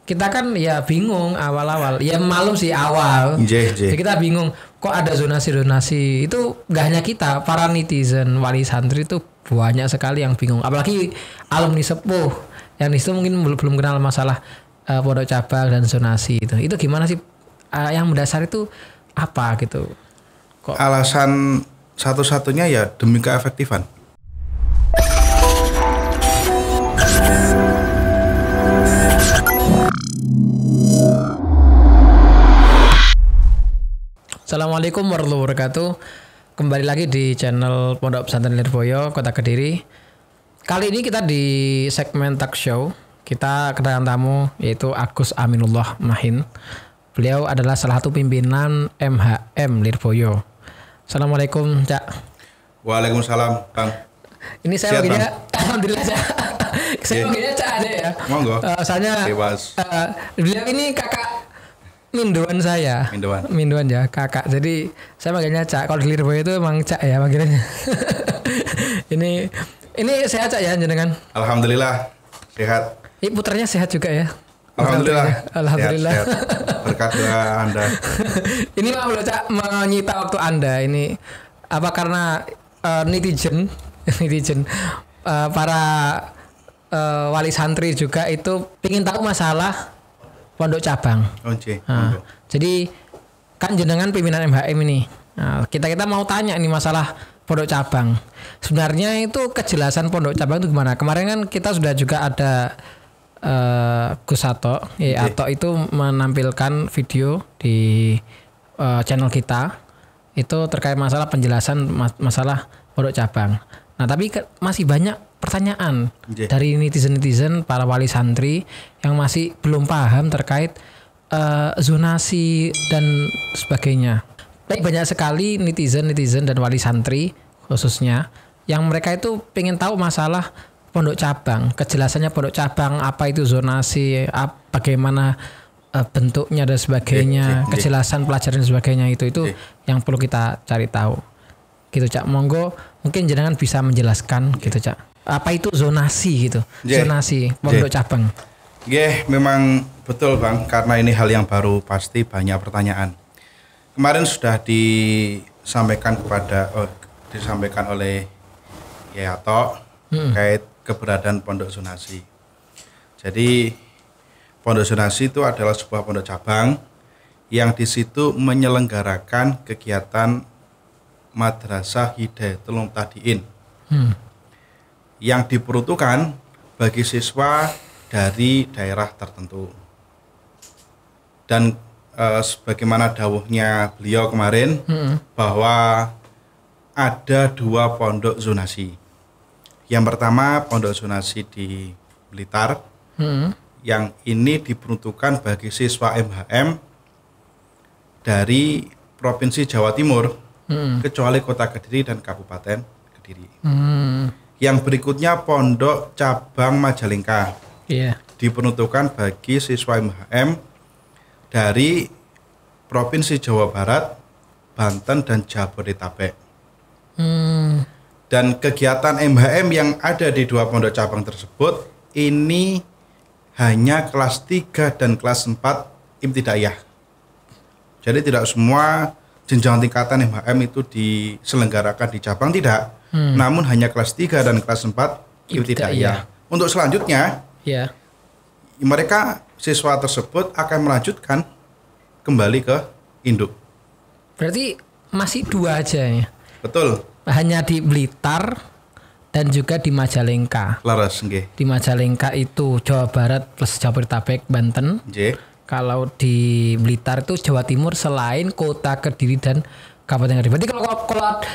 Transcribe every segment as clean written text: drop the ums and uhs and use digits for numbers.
kita kan ya bingung awal-awal. Ya malu sih awal. Jadi kita bingung kok ada zonasi-zonasi. Itu gak hanya kita, para netizen wali santri itu banyak sekali yang bingung. Apalagi alumni sepuh yang di situ mungkin belum kenal masalah pondok cabang dan zonasi itu. Itu gimana sih yang mendasar itu apa gitu? Kok alasan satu-satunya ya demi keefektifan. Assalamualaikum warahmatullahi wabarakatuh. Kembali lagi di channel Pondok Pesantren Lirboyo, Kota Kediri. Kali ini kita di segmen talk show. Kita kedatangan tamu yaitu Agus Aminullah Mahin. Beliau adalah salah satu pimpinan MHM Lirboyo. Assalamualaikum, Cak. Waalaikumsalam, Bang. Ini saya begini, alhamdulillah, Cak. Saya begini, Cak, aja ya. Monggo. Soalnya beliau ini kakak Minduan saya. Minduan ya, kakak. Jadi saya manggilnya Cak. Kalau di Lirboyo itu emang Cak ya panggilannya. ini sehat, Cak, ya jenengan? Alhamdulillah sehat. Putranya sehat juga ya? Alhamdulillah. Sehat. Berkat doa Anda. Ini maaf loh, Cak, menyita waktu Anda. Ini apa karena netizen para wali santri juga itu ingin tahu masalah pondok cabang. Jadi kan jenengan pimpinan MHM ini. Nah, kita mau tanya nih masalah pondok cabang. Sebenarnya itu kejelasan pondok cabang itu gimana? Kemarin kan kita sudah juga ada Gus Ato, Ato itu menampilkan video di channel kita itu terkait masalah penjelasan masalah pondok cabang. Nah, tapi masih banyak pertanyaan dari netizen para wali santri yang masih belum paham terkait zonasi dan sebagainya. Baik, banyak sekali netizen dan wali santri khususnya yang mereka itu pengen tahu masalah pondok cabang, kejelasannya pondok cabang, apa itu zonasi, bagaimana bentuknya dan sebagainya, kejelasan pelajaran dan sebagainya itu yang perlu kita cari tahu. Gitu, Cak. Monggo mungkin jenengan bisa menjelaskan gitu, Cak. Apa itu zonasi gitu? Zonasi pondok cabang. Memang betul, Bang, karena ini hal yang baru pasti banyak pertanyaan. Kemarin sudah disampaikan oleh Ato terkait keberadaan pondok zonasi. Jadi pondok zonasi itu adalah sebuah pondok cabang yang di situ menyelenggarakan kegiatan Madrasah Hidayatul Muhtadin yang diperuntukkan bagi siswa dari daerah tertentu. Dan sebagaimana dawuhnya beliau kemarin bahwa ada 2 pondok zonasi. Yang pertama pondok zonasi di Blitar, yang ini diperuntukkan bagi siswa MHM dari Provinsi Jawa Timur, kecuali Kota Kediri dan Kabupaten Kediri. Yang berikutnya pondok cabang Majalengka, diperuntukkan bagi siswa MHM dari Provinsi Jawa Barat, Banten dan Jabodetabek. Dan kegiatan MHM yang ada di 2 pondok cabang tersebut ini hanya kelas 3 dan kelas 4 ibtidaiyah. Jadi tidak semua jenjang tingkatan MHM itu diselenggarakan di cabang, tidak. Namun hanya kelas 3 dan kelas 4 ibtidaiyah. Untuk selanjutnya, mereka siswa tersebut akan melanjutkan kembali ke induk. Berarti masih 2 aja ya? Betul. Hanya di Blitar dan juga di Majalengka. Laras, nggih. Di Majalengka itu Jawa Barat plus Jabodetabek, Banten. Kalau di Blitar itu Jawa Timur selain Kota Kediri dan Kabupaten Kediri. Berarti kalau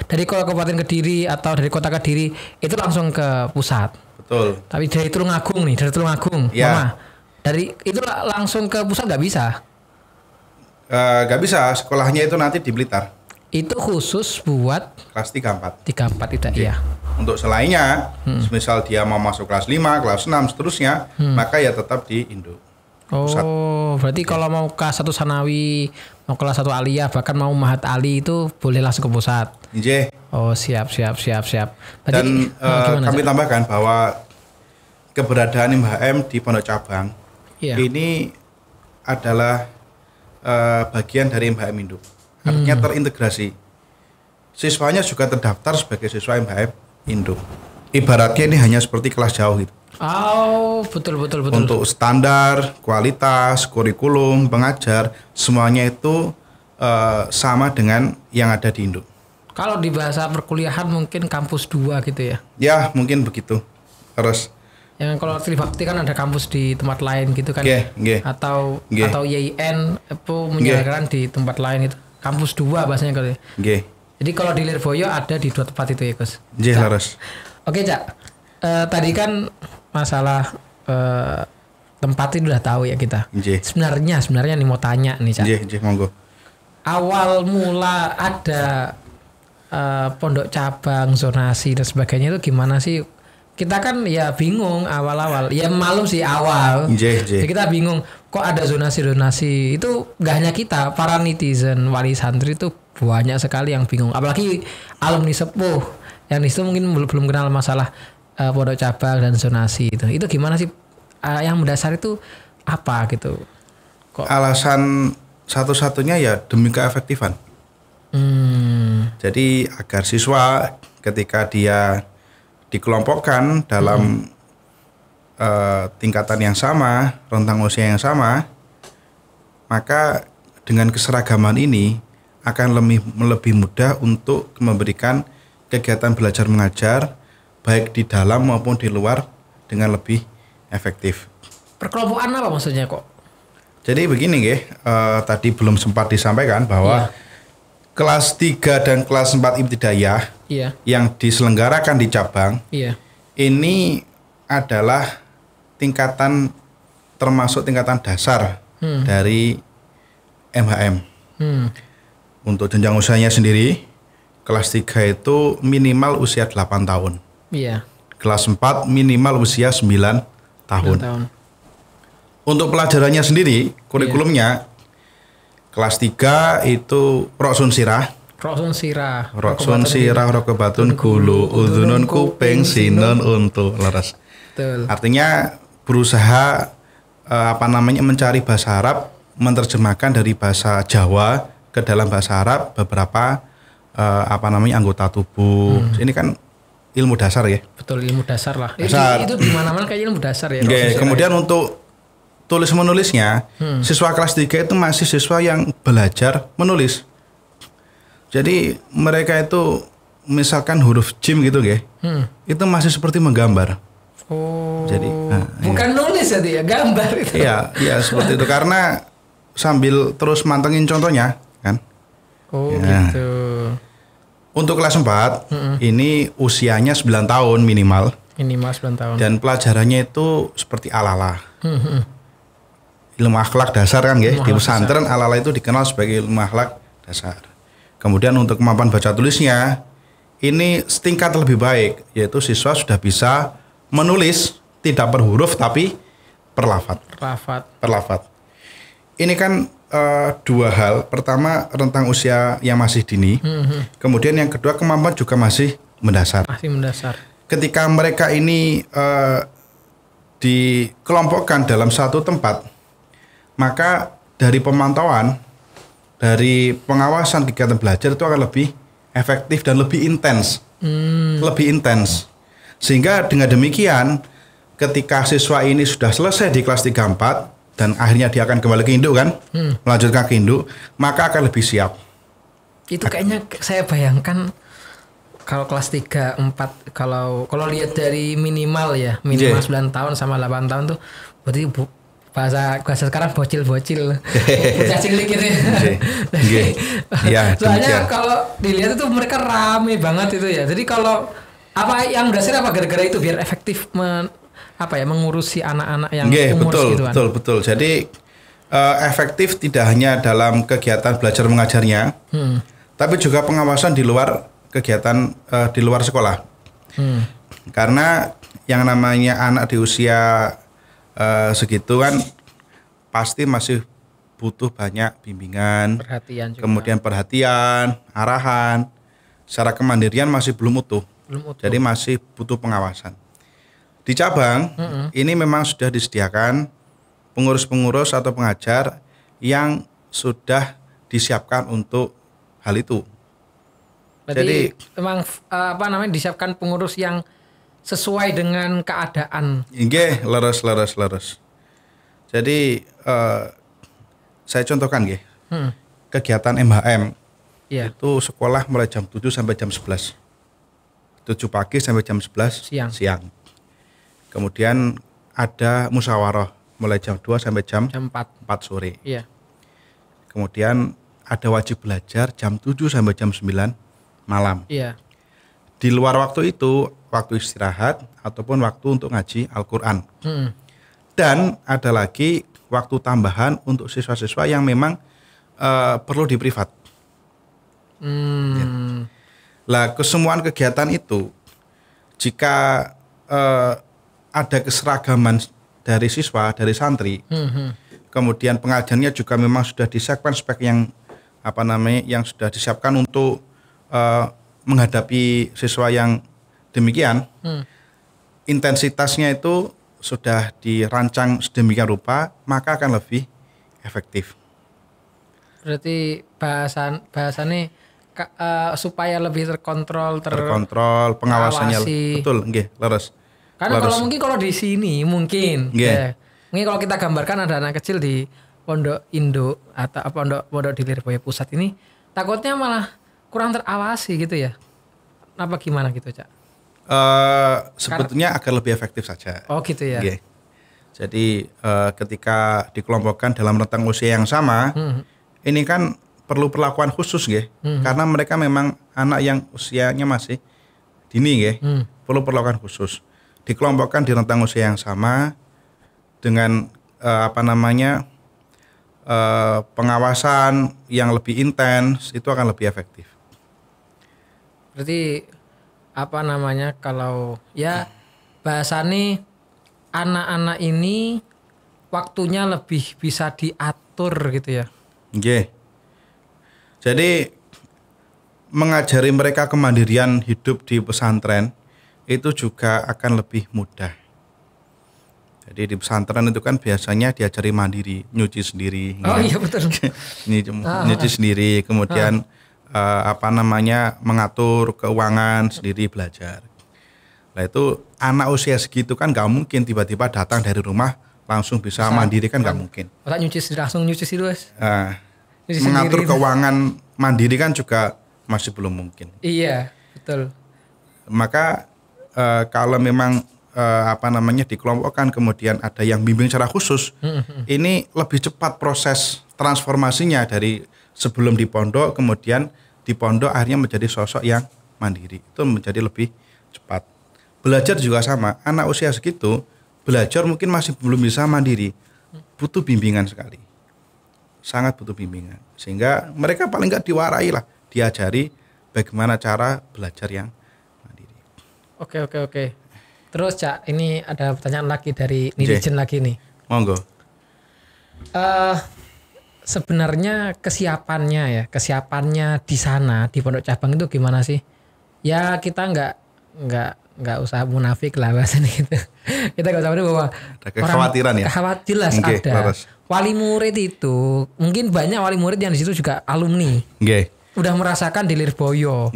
dari Kabupaten Kediri atau dari Kota Kediri itu langsung ke pusat. Betul. Tapi dari Tulungagung Mama. Dari itu langsung ke pusat nggak bisa? Nggak bisa. Sekolahnya itu nanti di Blitar. Itu khusus buat kelas 3-4 tidak ya. Untuk selainnya, misal dia mau masuk kelas 5, kelas 6 seterusnya, maka ya tetap di induk. Pusat. Berarti kalau mau kelas 1 Sanawi, mau kelas 1 Aliyah, bahkan mau Mahat Ali itu boleh langsung ke pusat. Siap. Berarti, dan kami tambahkan bahwa keberadaan MHM di pondok cabang ini adalah bagian dari MHM Induk. Artinya terintegrasi. Siswanya juga terdaftar sebagai siswa MHM Induk. Ibaratnya ini hanya seperti kelas jauh gitu. Oh, betul. Untuk standar, kualitas, kurikulum, pengajar, semuanya itu sama dengan yang ada di Induk. Kalau di bahasa perkuliahan mungkin kampus 2 gitu ya? Ya, mungkin begitu. Terus yang kalau Tribakti kan ada kampus di tempat lain gitu kan? Atau YIN itu menyelenggarakan di tempat lain itu. Kampus 2 bahasanya kalau. Jadi kalau di Lirboyo ada di 2 tempat itu ya, Gus. Laras. Oke, Cak. Tadi kan masalah tempat itu udah tahu ya kita. Sebenarnya nih mau tanya nih, Cak. Monggo. Awal mula ada pondok cabang, zonasi dan sebagainya itu gimana sih? Kita kan ya bingung awal-awal. Ya malum sih awal. Jadi kita bingung kok ada zonasi. Itu gak hanya kita, para netizen wali santri itu banyak sekali yang bingung. Apalagi alumni sepuh yang di situ mungkin belum kenal masalah pondok cabang dan zonasi itu. Itu gimana sih? Yang mendasar itu apa gitu? Kok alasan satu-satunya ya demi keefektifan. Jadi agar siswa ketika dia dikelompokkan dalam tingkatan yang sama, rentang usia yang sama, maka dengan keseragaman ini akan lebih mudah untuk memberikan kegiatan belajar mengajar baik di dalam maupun di luar dengan lebih efektif. Perkelompokan apa maksudnya kok? Jadi begini tadi belum sempat disampaikan bahwa kelas 3 dan kelas 4 ibtidaiyah yang diselenggarakan di cabang ini adalah termasuk tingkatan dasar dari MHM. Untuk jenjang usianya sendiri, kelas 3 itu minimal usia 8 tahun. Kelas 4 minimal usia 9 tahun. Untuk pelajarannya sendiri, kurikulumnya kelas 3 itu Roksun Sirah, Rokobatun Gulu, Udunun Kuping, Sinun Untu, Leres. Artinya berusaha mencari bahasa Arab, menerjemahkan dari bahasa Jawa ke dalam bahasa Arab beberapa anggota tubuh. Ini kan ilmu dasar ya. Betul, ilmu dasar lah. Itu di mana-mana kayak ilmu dasar ya. Kemudian untuk tulis menulisnya, siswa kelas 3 itu masih siswa yang belajar menulis. Jadi mereka itu misalkan huruf jim gitu itu masih seperti menggambar. Jadi bukan nulis ya, gambar itu. Iya seperti itu karena sambil terus mantengin contohnya kan. Gitu. Untuk kelas 4 ini usianya 9 tahun minimal. Minimal 9 tahun. Dan pelajarannya itu seperti ala-ala. Ilmu akhlak dasar kan di pesantren ala-ala itu dikenal sebagai ilmu akhlak dasar. Kemudian untuk kemampuan baca tulisnya ini setingkat lebih baik, yaitu siswa sudah bisa menulis tidak per huruf tapi per lafaz. Ini kan dua hal. Pertama rentang usia yang masih dini. Kemudian yang kedua kemampuan juga masih mendasar. Ketika mereka ini dikelompokkan dalam satu tempat, maka dari pemantauan, dari pengawasan kegiatan belajar itu akan lebih efektif dan lebih intens. Sehingga dengan demikian ketika siswa ini sudah selesai di kelas 3-4 dan akhirnya dia akan kembali ke induk kan, melanjutkan ke induk, maka akan lebih siap. Itu kayaknya saya bayangkan kalau kelas 3-4 kalau lihat dari minimal 9 tahun sama 8 tahun tuh berarti bahasa sekarang bocil-bocil. Bocah cilik gitu ya. Soalnya kalau dilihat itu mereka rame banget itu ya. Jadi kalau apa yang dasar apa gara-gara itu biar efektif mengurusi anak-anak yang umur segituan. Betul. Jadi efektif tidak hanya dalam kegiatan belajar mengajarnya, tapi juga pengawasan di luar kegiatan di luar sekolah. Karena yang namanya anak di usia segitu kan pasti masih butuh banyak bimbingan, kemudian perhatian, arahan. Secara kemandirian masih belum utuh. Jadi masih butuh pengawasan. Di cabang ini memang sudah disediakan pengurus-pengurus atau pengajar yang sudah disiapkan untuk hal itu. Jadi memang disiapkan pengurus yang sesuai dengan keadaan. Nggih, leres. Jadi saya contohkan nggih. Kegiatan MHM itu sekolah mulai jam 7 sampai jam 11. 7 pagi sampai jam 11 siang. Kemudian ada musyawarah mulai jam 2 sampai jam 4 sore. Iya. Kemudian ada wajib belajar jam 7 sampai jam 9 malam. Iya. Di luar waktu itu, waktu istirahat ataupun waktu untuk ngaji Al-Quran. Dan ada lagi waktu tambahan untuk siswa-siswa yang memang perlu di privat. Ya. Lah, kesemuaan kegiatan itu, jika ada keseragaman dari siswa, dari santri, kemudian pengajarnya juga memang sudah disiapkan spek yang yang sudah disiapkan untuk menghadapi siswa yang demikian, intensitasnya itu sudah dirancang sedemikian rupa, maka akan lebih efektif. Berarti bahasannya supaya lebih terkontrol, pengawasannya betul, nggih, leres. Karena kalau di sini mungkin kalau kita gambarkan ada anak kecil di pondok induk atau pondok di Lirboyo Pusat ini, takutnya malah kurang terawasi gitu ya. Apa gimana gitu, Cak? Sebetulnya akan lebih efektif saja. Oh gitu ya. Okay. Jadi ketika dikelompokkan dalam rentang usia yang sama, ini kan perlu perlakuan khusus, karena mereka memang anak yang usianya masih dini, perlu perlakuan khusus. Dikelompokkan di rentang usia yang sama dengan pengawasan yang lebih intens, itu akan lebih efektif. Berarti kalau ya bahasanya anak-anak ini waktunya lebih bisa diatur gitu ya. Nggih. Jadi mengajari mereka kemandirian hidup di pesantren itu juga akan lebih mudah. Jadi di pesantren itu kan biasanya diajari mandiri, nyuci sendiri. Oh iya betul. Nyuci sendiri, kemudian mengatur keuangan sendiri, belajar. Nah itu anak usia segitu kan nggak mungkin tiba-tiba datang dari rumah langsung bisa mandiri, kan nggak mungkin. Langsung nyuci sih Mas. Mengatur keuangan mandiri kan juga masih belum mungkin. Iya betul. Maka kalau memang dikelompokkan kemudian ada yang bimbing secara khusus, ini lebih cepat proses transformasinya dari sebelum di pondok, kemudian di pondok akhirnya menjadi sosok yang mandiri, itu menjadi lebih cepat. Belajar juga sama, anak usia segitu belajar mungkin masih belum bisa mandiri, butuh bimbingan sekali, sangat butuh bimbingan, sehingga mereka paling nggak diwarai lah, diajari bagaimana cara belajar yang mandiri. Oke. Terus Cak, ini ada pertanyaan lagi dari netizen lagi nih. Monggo. Sebenarnya kesiapannya di sana di pondok cabang itu gimana sih? Ya kita nggak usah munafik lah bahasanya gitu. Kita nggak usah bahwa ada kekhawatiran ya. Jelas ada. Laras. Wali murid itu mungkin banyak wali murid yang di situ juga alumni. Udah merasakan di Lirboyo.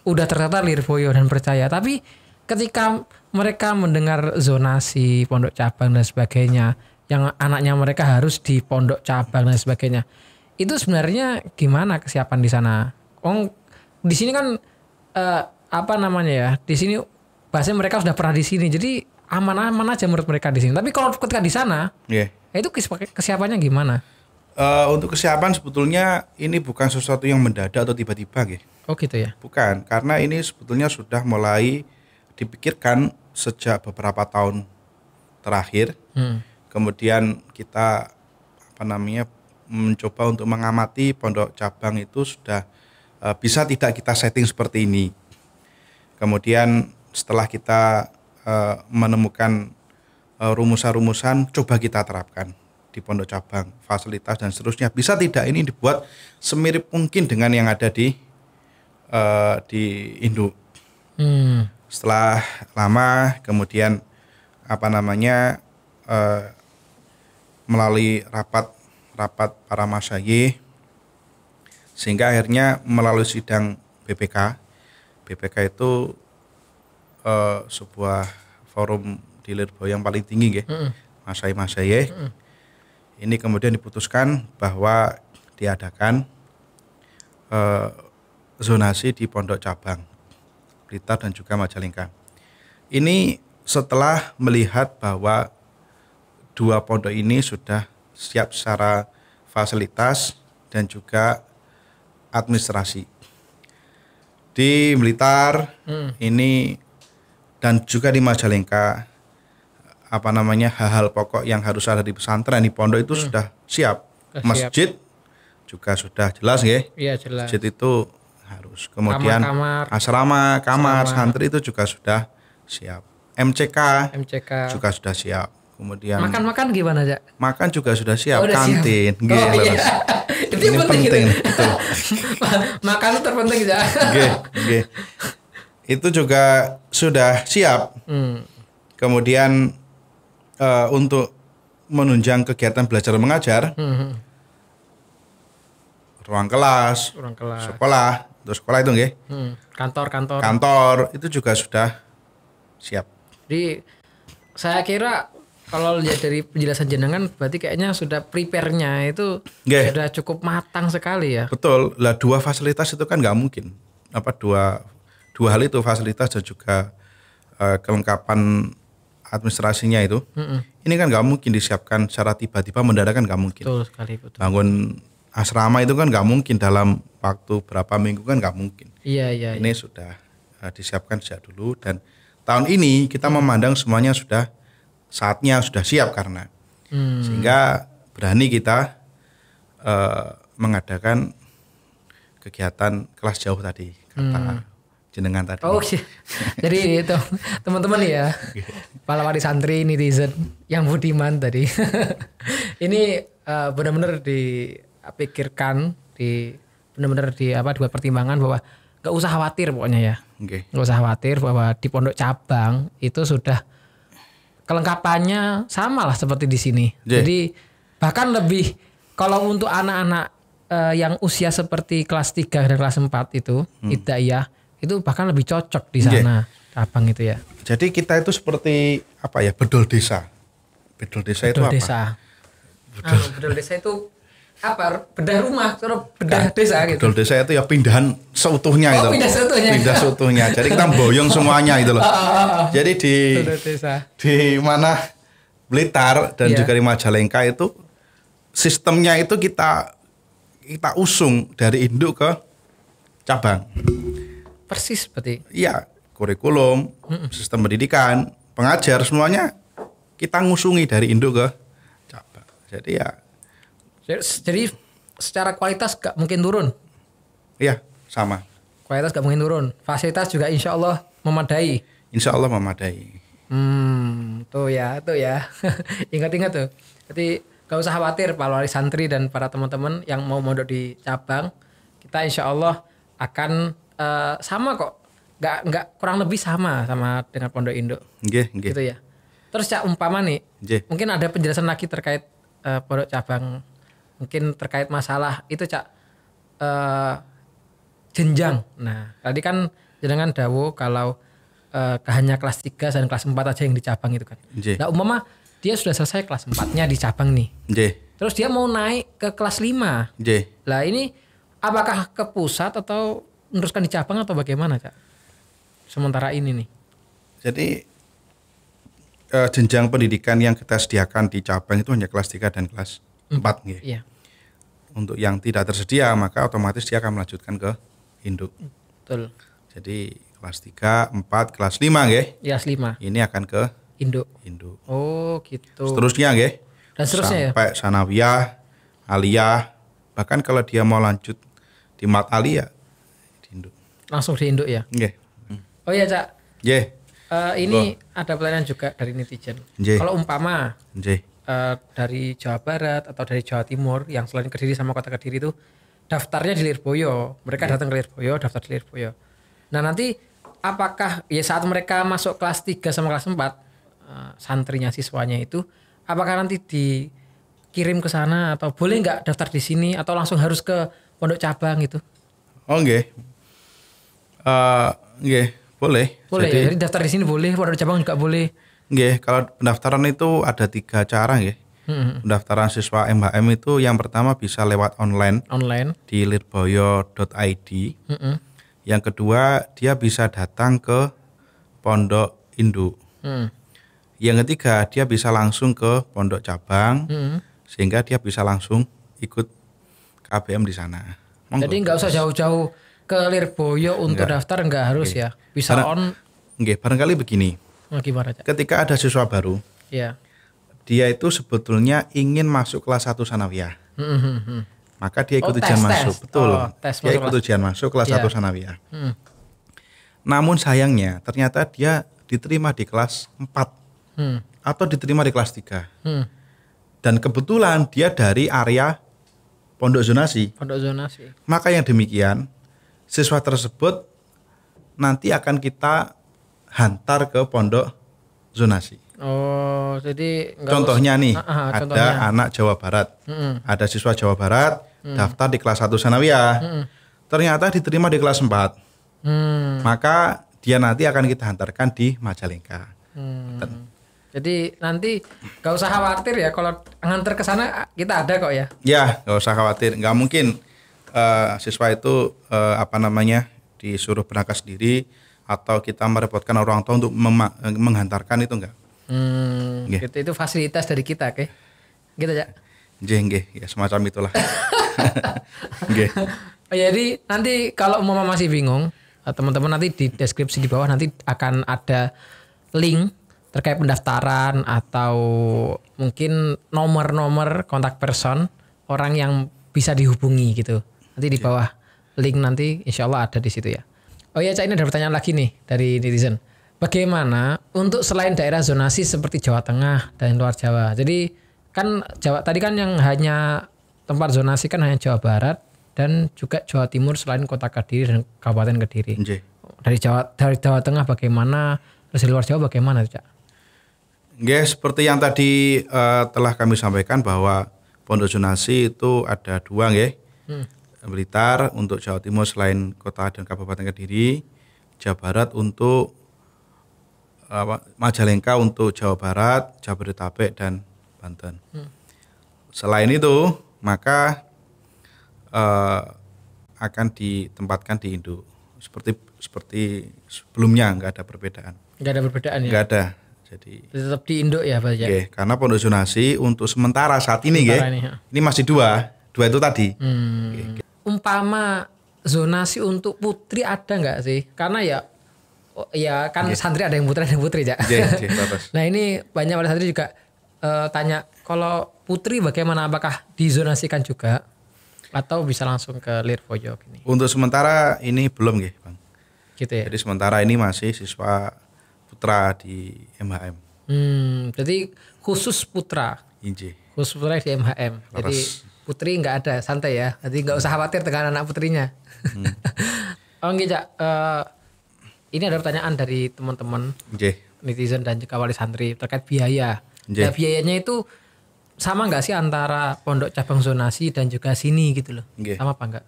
Udah ternyata Lirboyo dan percaya. Tapi ketika mereka mendengar zonasi pondok cabang dan sebagainya, yang anaknya mereka harus di pondok cabang dan sebagainya, itu sebenarnya gimana kesiapan di sana? Di sini kan di sini bahasanya mereka sudah pernah di sini, jadi aman-aman aja menurut mereka di sini. Tapi kalau ketika di sana, itu kesiapannya gimana? Untuk kesiapan sebetulnya ini bukan sesuatu yang mendadak atau tiba-tiba, Oh gitu ya? Bukan, karena ini sebetulnya sudah mulai dipikirkan sejak beberapa tahun terakhir. Kemudian kita mencoba untuk mengamati pondok cabang itu sudah bisa tidak kita setting seperti ini. Kemudian setelah kita menemukan rumusan-rumusan, coba kita terapkan di pondok cabang, fasilitas dan seterusnya. Bisa tidak ini dibuat semirip mungkin dengan yang ada di induk. Setelah lama kemudian melalui rapat para masyayikh, sehingga akhirnya melalui sidang BPK. BPK itu sebuah forum di Lirboyo yang paling tinggi, masyayikh. Ini kemudian diputuskan bahwa diadakan zonasi di pondok cabang Blitar dan juga Majalengka. Ini setelah melihat bahwa dua pondok ini sudah siap secara fasilitas dan juga administrasi. Di Blitar ini dan juga di Majalengka hal-hal pokok yang harus ada di pesantren di pondok itu sudah siap. Masjid juga sudah jelas ya. Iya, jelas. Masjid itu harus. Kemudian asrama, kamar santri itu juga sudah siap. MCK juga sudah siap. Kemudian makan gimana, Cak? Makan juga sudah siap, kantin. Siap. Iya. Itu ini penting betul. Makan itu terpenting, Cak. Itu juga sudah siap. Kemudian untuk menunjang kegiatan belajar mengajar, ruang kelas, sekolah, untuk sekolah itu nggih. Kantor itu juga sudah siap. Jadi saya kira kalau lihat dari penjelasan jenengan berarti kayaknya sudah prepare-nya itu sudah cukup matang sekali ya. Betul. Lah dua fasilitas itu kan nggak mungkin. Dua hal itu, fasilitas dan juga kelengkapan administrasinya itu. Ini kan nggak mungkin disiapkan secara tiba-tiba mendadak, kan nggak mungkin. Betul sekali, betul. Bangun asrama itu kan nggak mungkin dalam waktu berapa minggu, kan nggak mungkin. Iya. Ini sudah disiapkan sejak dulu, dan tahun ini kita memandang semuanya saatnya sudah siap karena sehingga berani kita mengadakan kegiatan kelas jauh tadi kata jenengan tadi. Oh, jadi itu teman-teman ya, para wali santri netizen yang budiman tadi. Ini benar-benar dipikirkan, benar-benar dibuat pertimbangan bahwa gak usah khawatir pokoknya ya. Gak usah khawatir bahwa di pondok cabang itu sudah kelengkapannya sama lah seperti di sini. Jadi bahkan lebih, kalau untuk anak-anak yang usia seperti kelas 3 dan kelas 4 itu Hidayah itu bahkan lebih cocok di sana cabang itu ya. Jadi kita itu seperti bedol desa. Bedol desa itu apa? Bedol desa itu apa? Bedah rumah, bedah desa gitu. Bedol desa itu ya pindahan seutuhnya gitu. Pindah seutuhnya. Jadi kita boyong semuanya itu loh. Jadi di mana Blitar dan juga di Majalengka itu sistemnya itu kita usung dari induk ke cabang. Persis seperti. Iya, kurikulum, sistem pendidikan, pengajar semuanya kita ngusungi dari induk ke cabang. Jadi secara kualitas gak mungkin turun. Iya, sama. Kualitas gak mungkin turun. Fasilitas juga insya Allah memadai. Insya Allah memadai. Tuh ya. Ingat-ingat tuh. Jadi gak usah khawatir para wali santri dan para teman-teman yang mau mondok di cabang. Kita insya Allah akan sama kok. Gak kurang lebih sama dengan pondok induk. Gitu ya. Terus Cak, umpama nih, mungkin ada penjelasan lagi terkait pondok cabang. Mungkin terkait masalah itu Cak, jenjang. Nah tadi kan jenengan dawuh kalau hanya kelas 3 dan kelas 4 aja yang di cabang itu kan. Nah umpama dia sudah selesai kelas 4-nya di cabang nih. Terus dia mau naik ke kelas 5. Lah ini apakah ke pusat atau meneruskan di cabang atau bagaimana Cak? Sementara ini nih. Jadi jenjang pendidikan yang kita sediakan di cabang itu hanya kelas 3 dan kelas 4 gitu. Iya. Untuk yang tidak tersedia maka otomatis dia akan melanjutkan ke induk. Betul. Jadi kelas 3, 4, kelas 5 nggih. Iya, kelas 5. Ini akan ke induk. Oh, gitu. Seterusnya nggih. Dan seterusnya sampai ya? Sanawiyah, aliyah, bahkan kalau dia mau lanjut di mat aliyah di induk. Langsung di induk ya? Nggih. Oh iya, Cak. Nggih. Ini ada pertanyaan juga dari netizen. Kalau umpama dari Jawa Barat atau dari Jawa Timur yang selain Kediri sama kota Kediri itu daftarnya di Lirboyo, mereka datang ke Lirboyo, daftar di Lirboyo. Nah nanti apakah ya saat mereka masuk kelas 3 sama kelas 4 santrinya siswanya itu, apakah nanti kirim ke sana atau boleh nggak daftar di sini atau langsung harus ke pondok cabang gitu? Oh nggih. Nggih, boleh. Boleh ya, jadi daftar di sini boleh, pondok cabang juga boleh. Nggih, kalau pendaftaran itu ada 3 cara nggih. Pendaftaran siswa MHM itu yang pertama bisa lewat online di lirboyo.id. Yang kedua dia bisa datang ke pondok induk. Yang ketiga dia bisa langsung ke pondok cabang, sehingga dia bisa langsung ikut KBM di sana. Monggo. Jadi nggak usah jauh-jauh ke Lirboyo untuk daftar, nggak harus ya, bisa barangkali begini. Gimana, Cak? Ketika ada siswa baru, dia itu sebetulnya ingin masuk kelas 1 sanawiyah. Maka dia ikut ujian masuk. Betul. Dia ikut ujian masuk kelas 1 sanawiyah. Namun sayangnya ternyata dia diterima di kelas 4 atau diterima di kelas 3. Dan kebetulan dia dari area pondok zonasi. Maka yang demikian siswa tersebut nanti akan kita hantar ke pondok zonasi. Oh, jadi contohnya nih, ada anak Jawa Barat, ada siswa Jawa Barat daftar di kelas 1 sanawiyah, ternyata diterima di kelas 4, maka dia nanti akan kita hantarkan di Majalengka. Jadi nanti gak usah khawatir ya, kalau nganter ke sana kita ada kok ya. Ya, gak usah khawatir, nggak mungkin siswa itu disuruh berangkat sendiri atau kita merepotkan orang tua untuk menghantarkan, itu enggak. Itu fasilitas dari kita, oke? Gitu ya. Nggih, ya semacam itulah. Jadi nanti kalau mama masih bingung, teman-teman nanti di deskripsi di bawah nanti akan ada link terkait pendaftaran atau mungkin nomor-nomor kontak person orang yang bisa dihubungi gitu. Nanti di bawah link nanti insya Allah ada di situ ya. Oh ya, Cak, ini ada pertanyaan lagi nih dari netizen. Bagaimana untuk selain daerah zonasi seperti Jawa Tengah dan luar Jawa? Jadi kan Jawa tadi kan yang hanya tempat zonasi kan hanya Jawa Barat dan juga Jawa Timur selain Kota Kediri dan Kabupaten Kediri. Dari Jawa Tengah bagaimana? Terus di luar Jawa bagaimana, Cak? Seperti yang tadi telah kami sampaikan bahwa pondok zonasi itu ada 2 nggih. Blitar untuk Jawa Timur selain Kota dan Kabupaten Kediri, Jawa Barat untuk Majalengka untuk Jawa Barat, Jabodetabek dan Banten. Selain itu, maka akan ditempatkan di induk. Seperti sebelumnya, nggak ada perbedaan. Nggak ada perbedaan ya? Nggak ada. Jadi tetap di induk ya, Pak? Karena pondok zonasi untuk sementara saat ini, ini masih 2 itu tadi. Umpama zonasi untuk putri ada nggak sih? Karena ya kan santri ada yang putri ya. Nah ini banyak wali santri juga tanya, kalau putri bagaimana, apakah dizonasikan juga atau bisa langsung ke Lirboyo gini? Untuk sementara ini belum Bang. Gitu ya. Jadi sementara ini masih siswa putra di MHM. Jadi khusus putra. Khusus putra di MHM. Jadi putri nggak ada, santai ya. Jadi nggak usah khawatir dengan anak putrinya. Cak. Ini ada pertanyaan dari teman-teman netizen dan juga wali santri terkait biaya. Nah, biayanya itu sama nggak sih antara pondok cabang zonasi dan juga sini gitu loh? Sama apa enggak?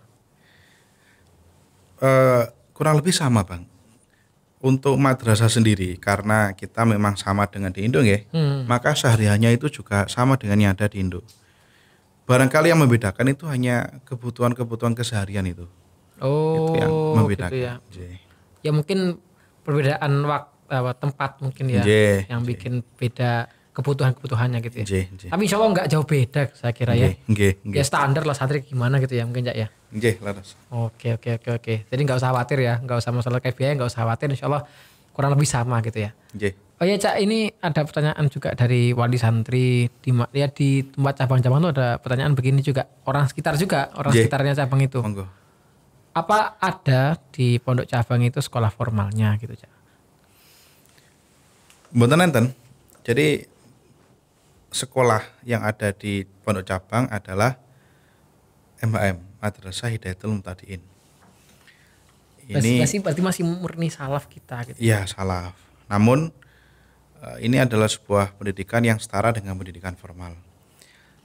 Kurang lebih sama, Bang. Untuk madrasah sendiri, karena kita memang sama dengan di Indo maka sehari-harinya itu juga sama dengan yang ada di Indo. Barangkali yang membedakan itu hanya kebutuhan keseharian itu. Itu yang membedakan. Gitu ya. Ya mungkin perbedaan tempat mungkin ya yang bikin beda kebutuhannya gitu ya. Tapi insya Allah nggak jauh beda saya kira ya. Ya standar lah santri gimana gitu ya mungkin ya. Laras. Oke. Jadi nggak usah khawatir ya, nggak usah masalah kayak biaya, nggak usah khawatir, insya Allah kurang lebih sama gitu ya. Oh ya, Cak, ini ada pertanyaan juga dari wali santri di tempat cabang-cabang itu ada pertanyaan begini juga, orang sekitar juga, orang sekitarnya cabang itu. Monggo. Apa ada di pondok cabang itu sekolah formalnya gitu, Cak? Mboten enten. Jadi sekolah yang ada di pondok cabang adalah MHM, Madrasah Hidayatul Muhtadin. Ini berarti masih murni salaf kita gitu. Iya, salaf. Namun ini adalah sebuah pendidikan yang setara dengan pendidikan formal.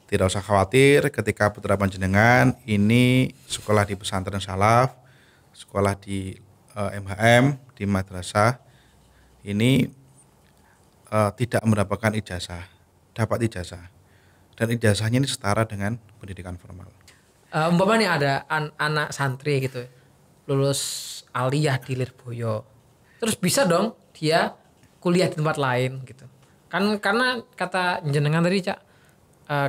Tidak usah khawatir ketika putra panjenengan ini sekolah di pesantren salaf, sekolah di MHM, di madrasah, ini tidak mendapatkan ijazah, dapat ijazah. Dan ijazahnya ini setara dengan pendidikan formal. Umpamanya ada anak santri gitu, lulus aliyah di Lirboyo, terus bisa dong dia kuliah di tempat lain gitu. Kan karena kata jenengan tadi Cak,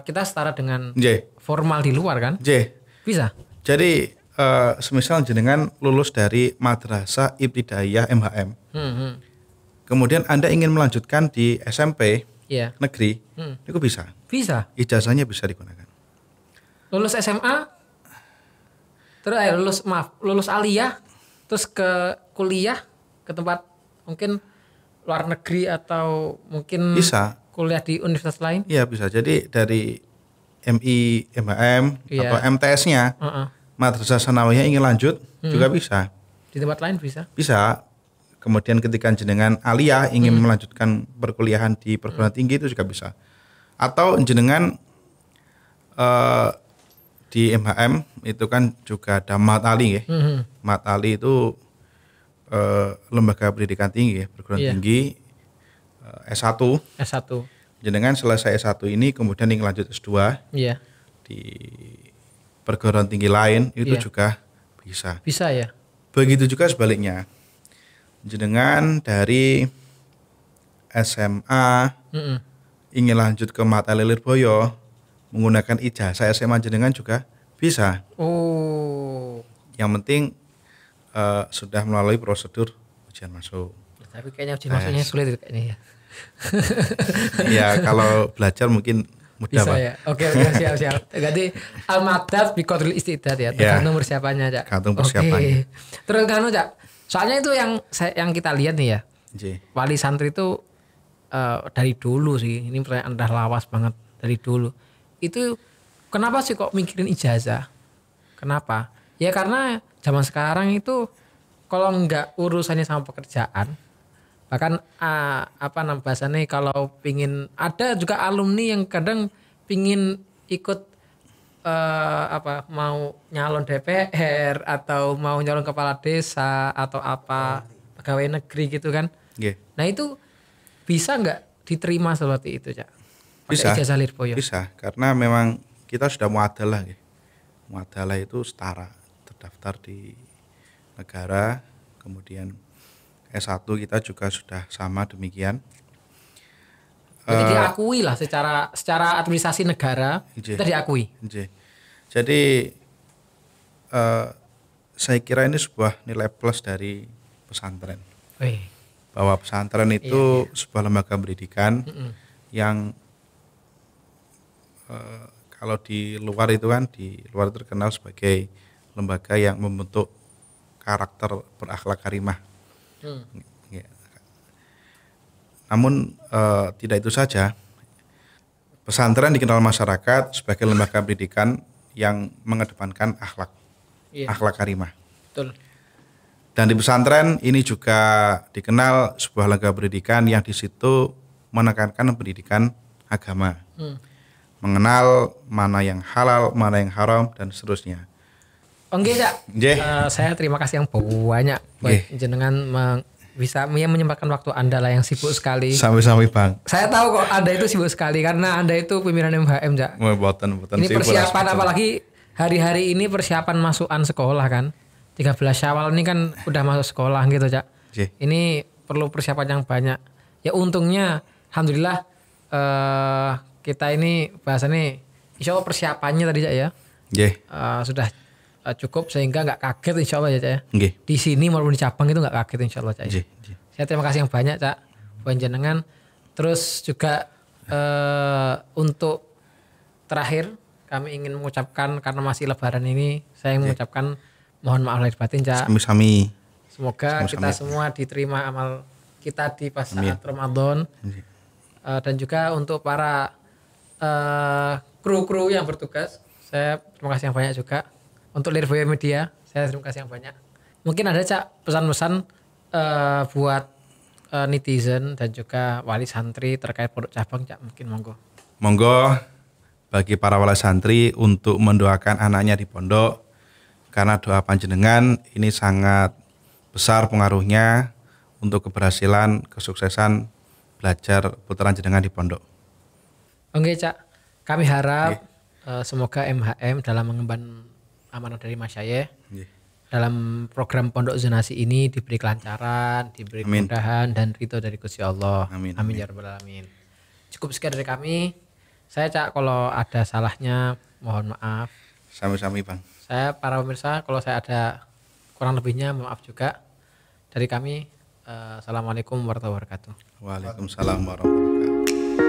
kita setara dengan formal di luar kan? Bisa. Jadi semisal jenengan lulus dari madrasah ibtidaiyah MHM, kemudian Anda ingin melanjutkan di SMP negeri, itu bisa. Bisa. Ijazahnya bisa digunakan. Lulus SMA, terus lulus aliyah, terus ke kuliah ke tempat mungkin luar negeri atau mungkin bisa kuliah di universitas lain? Iya bisa. Jadi dari MI, MHM atau MTS-nya, madrasah sanawiyah ingin lanjut juga bisa. Di tempat lain bisa? Bisa. Kemudian ketika jenengan aliyah ingin melanjutkan perkuliahan di perguruan tinggi itu juga bisa. Atau jenengan di MHM itu kan juga ada Mat Ali ya. Mat Ali itu lembaga pendidikan tinggi ya, perguruan tinggi S1. Jenengan selesai S1 ini kemudian ingin lanjut S2 di perguruan tinggi lain itu juga bisa. Bisa ya. Begitu juga sebaliknya. Jenengan dari SMA ingin lanjut ke Mat Ali Lirboyo menggunakan ijazah SMA jenengan juga bisa. Yang penting sudah melalui prosedur ujian masuk. Tapi kayaknya ujian masuknya sulit kayaknya ya. Ya kalau belajar mungkin mudah bisa ya. Oke siap. Jadi al-madad bi qadril istidad ya. Tergantung persiapannya Cak. Tergantung persiapannya. Terus kan Cak. Soalnya itu yang kita lihat nih ya. Wali santri itu dari dulu sih. Ini pertanyaan udah lawas banget dari dulu. Itu kenapa sih kok mikirin ijazah? Kenapa? Ya karena zaman sekarang itu kalau nggak urusannya sama pekerjaan, bahkan bahasanya kalau pingin, ada juga alumni yang kadang pingin ikut mau nyalon DPR atau mau nyalon kepala desa atau pegawai negeri gitu kan. Nah itu bisa nggak diterima seperti itu Cak? Bisa, ijazah Lirboyo. Bisa, karena memang kita sudah muadalah ya. Muadalah itu setara, terdaftar di negara, kemudian S1 kita juga sudah sama demikian. Jadi diakui lah secara administrasi negara, kita diakui. Jadi saya kira ini sebuah nilai plus dari pesantren. Bahwa pesantren itu sebuah lembaga pendidikan yang kalau di luar itu kan, di luar terkenal sebagai lembaga yang membentuk karakter berakhlak karimah. Namun tidak itu saja, pesantren dikenal masyarakat sebagai lembaga pendidikan yang mengedepankan akhlak karimah. Betul. Dan di pesantren ini juga dikenal sebuah lembaga pendidikan yang di situ menekankan pendidikan agama. Mengenal mana yang halal, mana yang haram, dan seterusnya. Oke Cak, saya terima kasih yang banyak buat jenengan bisa menyempatkan waktu Anda lah yang sibuk sekali. Sami-sami Bang. Saya tahu kok Anda itu sibuk sekali karena Anda itu pimpinan MHM Cak. Ini persiapan apalagi hari-hari ini persiapan masukan sekolah kan. 13 Syawal ini kan udah masuk sekolah gitu Cak. Ini perlu persiapan yang banyak. Ya untungnya alhamdulillah kita ini bahasanya insya Allah persiapannya tadi Cak ya. Sudah cukup sehingga nggak kaget insya Allah ya Cak ya. Di sini maupun di cabang itu nggak kaget insya Allah Cak ya. Saya terima kasih yang banyak Cak buat jenengan. Terus juga untuk terakhir kami ingin mengucapkan karena masih lebaran ini saya ingin mengucapkan mohon maaf lahir batin Cak. Sami-sami. Semoga kita semua diterima amal kita di pas saat Ramadan. Dan juga untuk para kru-kru yang bertugas, saya terima kasih yang banyak juga. Untuk Lirboyo Media, saya terima kasih yang banyak. Mungkin ada Cak pesan-pesan buat netizen dan juga wali santri terkait produk cabang Cak, mungkin monggo. bagi para wali santri untuk mendoakan anaknya di pondok, karena doa panjenengan ini sangat besar pengaruhnya untuk keberhasilan, kesuksesan belajar puteran jenengan di pondok. Oke Cak, kami harap semoga MHM dalam mengemban amanah dari Masyayikh dalam program pondok zonasi ini diberi kelancaran, diberi kemudahan dan ridho dari Gusti Allah. Amin ya rabbal alamin. Cukup sekian dari kami. Saya Cak, kalau ada salahnya mohon maaf. Sami-sami Bang. Saya para pemirsa, kalau saya ada kurang lebihnya maaf juga. Dari kami, assalamualaikum warahmatullahi wabarakatuh. Waalaikumsalam warahmatullahi wabarakatuh.